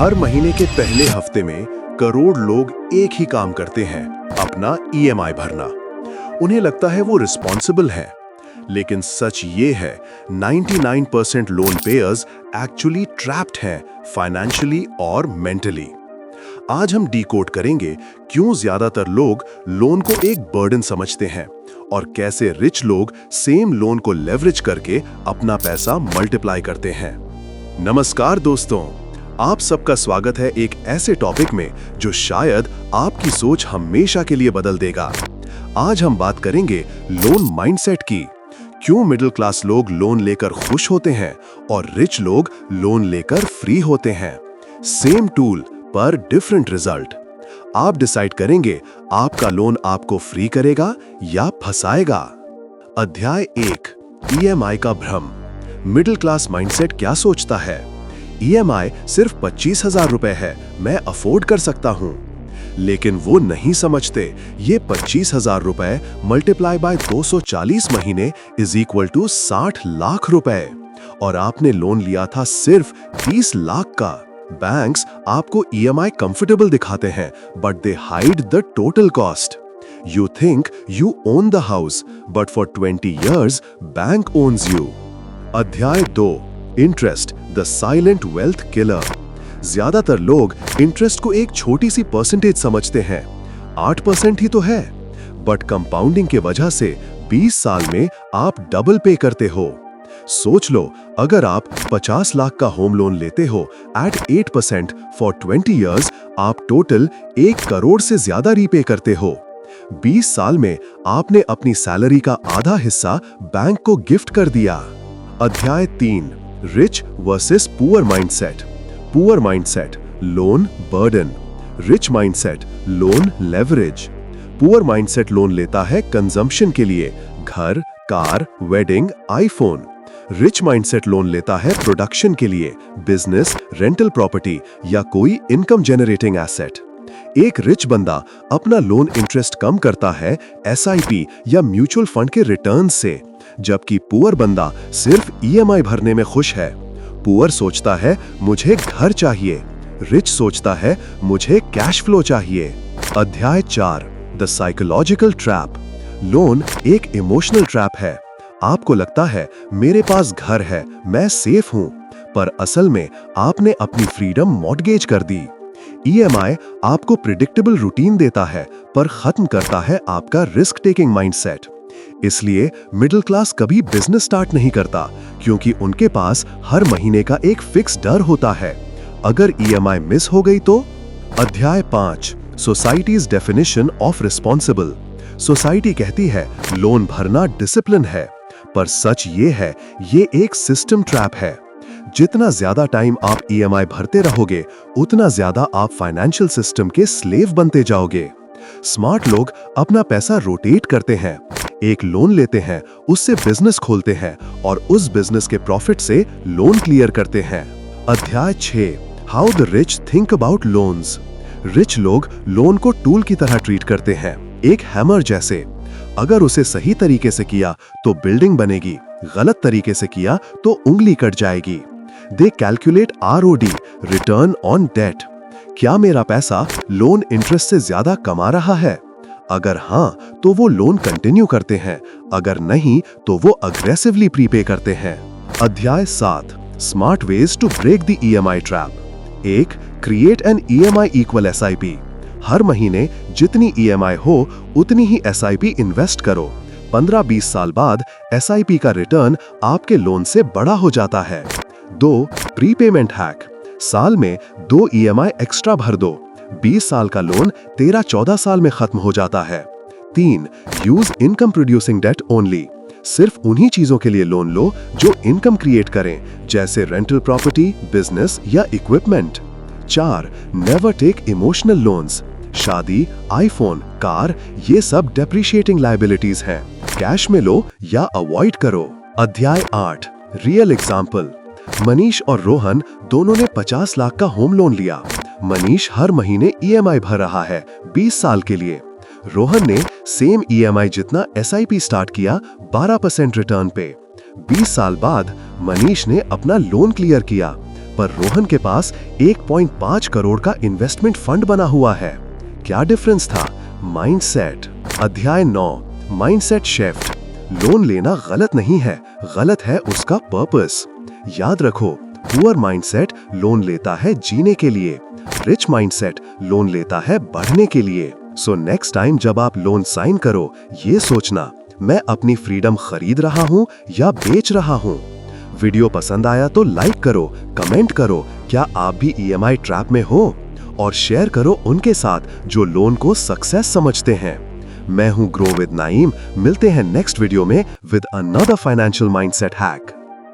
हर महीने के पहले हफ्ते में करोड़ लोग एक ही काम करते हैं, अपना ईएमआई भरना। उन्हें लगता है वो रिस्पॉन्सिबल है, लेकिन सच ये है 99% लोन पेयर्स एक्चुअली ट्रैप्ड हैं फाइनेंशियली और मेंटली। आज हम डीकोड करेंगे क्यों ज्यादातर लोग लोन को एक बर्डन समझते हैं और कैसे रिच लोग सेम लोन को लेवरेज करके अपना पैसा मल्टीप्लाई करते हैं। नमस्कार दोस्तों, आप सबका स्वागत है एक ऐसे टॉपिक में जो शायद आपकी सोच हमेशा के लिए बदल देगा। आज हम बात करेंगे लोन माइंडसेट की। क्यों मिडिल क्लास लोग लोन लेकर खुश होते हैं और रिच लोग लोन लेकर फ्री होते हैं। सेम टूल पर डिफरेंट रिजल्ट। आप डिसाइड करेंगे आपका लोन आपको फ्री करेगा या फंसाएगा। अध्याय 1, ईएमआई का भ्रम। मिडिल क्लास माइंडसेट क्या सोचता है? ईएमआई सिर्फ 25,000 रुपए है, मैं अफोर्ड कर सकता हूं। लेकिन वो नहीं समझते ये 25,000 रुपए मल्टीप्लाई बाय 240 महीने इज इक्वल टू 60 लाख रुपए। और आपने लोन लिया था सिर्फ 30 लाख का। बैंक्स आपको ईएमआई कंफर्टेबल दिखाते हैं, but they hide the total cost. You think you own the house, but for 20 years, bank owns you. अध्याय 2, interest the silent wealth killer. ज्यादातर लोग इंटरेस्ट को एक छोटी सी परसेंटेज समझते हैं, 8% ही तो है, बट कंपाउंडिंग के वजह से 20 साल में आप डबल पे करते हो। सोच लो, अगर आप 50 लाख का होम लोन लेते हो एट 8% फॉर 20 इयर्स, आप टोटल 1 करोड़ से ज्यादा रीपे करते हो। 20 साल में आपने अपनी सैलरी का आधा हिस्सा बैंक को गिफ्ट कर दिया। अध्याय 3, rich versus poor mindset. Poor mindset loan burden, rich mindset loan leverage. Poor mindset loan लेता है कंजम्पशन के लिए, घर, car, wedding, iPhone. Rich mindset loan लेता है प्रोडक्शन के लिए, बिजनेस, रेंटल प्रॉपर्टी या कोई इनकम जनरेटिंग एसेट। एक रिच बंदा अपना लोन इंटरेस्ट कम करता है एसआईपी या म्यूचुअल फंड के रिटर्न से, जबकि पुअर बंदा सिर्फ ईएमआई भरने में खुश है। पुअर सोचता है मुझे घर चाहिए, रिच सोचता है मुझे कैश फ्लो चाहिए। अध्याय 4, द साइकोलॉजिकल ट्रैप। लोन एक इमोशनल ट्रैप है। आपको लगता है मेरे पास घर है, मैं सेफ हूं, पर असल में आपने अपनी फ्रीडम मॉर्टगेज कर दी। ईएमआई आपको प्रिडिक्टेबल रूटीन देता है, पर खत्म करता है आपका रिस्क टेकिंग माइंडसेट। इसलिए मिडिल क्लास कभी बिजनेस स्टार्ट नहीं करता, क्योंकि उनके पास हर महीने का एक फिक्स डर होता है, अगर ईएमआई मिस हो गई तो। अध्याय 5, societies definition of responsible. Society कहती है लोन भरना डिसिप्लिन है, पर सच ये है ये एक सिस्टम ट्रैप है। जितना ज्यादा टाइम आप ईएमआई भरते रहोगे, उतना ज्यादा आप फाइनेंशियल सिस्टम के स्लेव बनते जाओगे। स्मार्ट लोग अपना पैसा रोटेट करते हैं, एक लोन लेते हैं, उससे बिजनेस खोलते हैं और उस बिजनेस के प्रॉफिट से लोन क्लियर करते हैं। अध्याय 6, how the rich think about loans. Rich लोग लोन को टूल की तरह ट्रीट करते हैं, एक हैमर जैसे। अगर उसे सही तरीके से किया तो बिल्डिंग बनेगी, गलत तरीके से किया तो उंगली कट जाएगी। They calculate ROD, return on debt. क्या मेरा पैसा लोन इंटरेस्ट से ज्यादा कमा रहा है? अगर हाँ, तो वो लोन कंटिन्यू करते हैं, अगर नहीं तो वो अग्रेसिवली प्रीपे करते हैं। अध्याय 7, smart ways to break the EMI trap. 1, create an EMI equal SIP. हर महीने जितनी ईएमआई हो उतनी ही एसआईपी इन्वेस्ट करो। 15-20 साल बाद एसआईपी का रिटर्न आपके लोन से बड़ा हो जाता है। 2, प्रीपेमेंट हैक। साल में 2 ईएमआई एक्स्ट्रा भर दो, 20 साल का लोन 13-14 साल में खत्म हो जाता है। 3, use income producing debt only. सिर्फ उन्हीं चीजों के लिए लोन लो जो इनकम क्रिएट करें, जैसे रेंटल प्रॉपर्टी, बिजनेस या equipment. 4, never take emotional loans. शादी, आईफोन, कार, ये सब डेप्रिशिएटिंग लायबिलिटीज हैं, कैश में लो या अवॉइड करो। अध्याय 8, रियल एग्जाम्पल। मनीष और रोहन दोनों ने 50 लाख का होम लोन लिया। मनीष हर महीने ईएमआई भर रहा है 20 साल के लिए। रोहन ने सेम ईएमआई जितना एसआईपी स्टार्ट किया 12% रिटर्न पे। 20 साल बाद मनीष ने अपना लोन क्लियर किया, पर रोहन के पास 1.5 करोड़ का इन्वेस्टमेंट फंड बना हुआ है। क्या डिफरेंस था? माइंडसेट। अध्याय 9, माइंडसेट शिफ्ट। लोन लेना गलत नहीं है, गलत है उसका पर्पस। याद रखो, पुअर माइंडसेट लोन लेता है जीने के लिए, रिच माइंडसेट लोन लेता है बढ़ने के लिए। सो नेक्स्ट टाइम जब आप लोन साइन करो, ये सोचना, मैं अपनी फ्रीडम खरीद रहा हूँ या बेच रहा हूँ। वीडियो पसंद आया तो लाइक करो, कमेंट करो, क्या आप भी ईएमआई ट्रैप में हो, और शेयर करो उनके साथ जो लोन को सक्सेस समझते हैं। मैं हूं ग्रो विद नाईम। मिलते हैं नेक्स्ट वीडियो में with another financial mindset hack.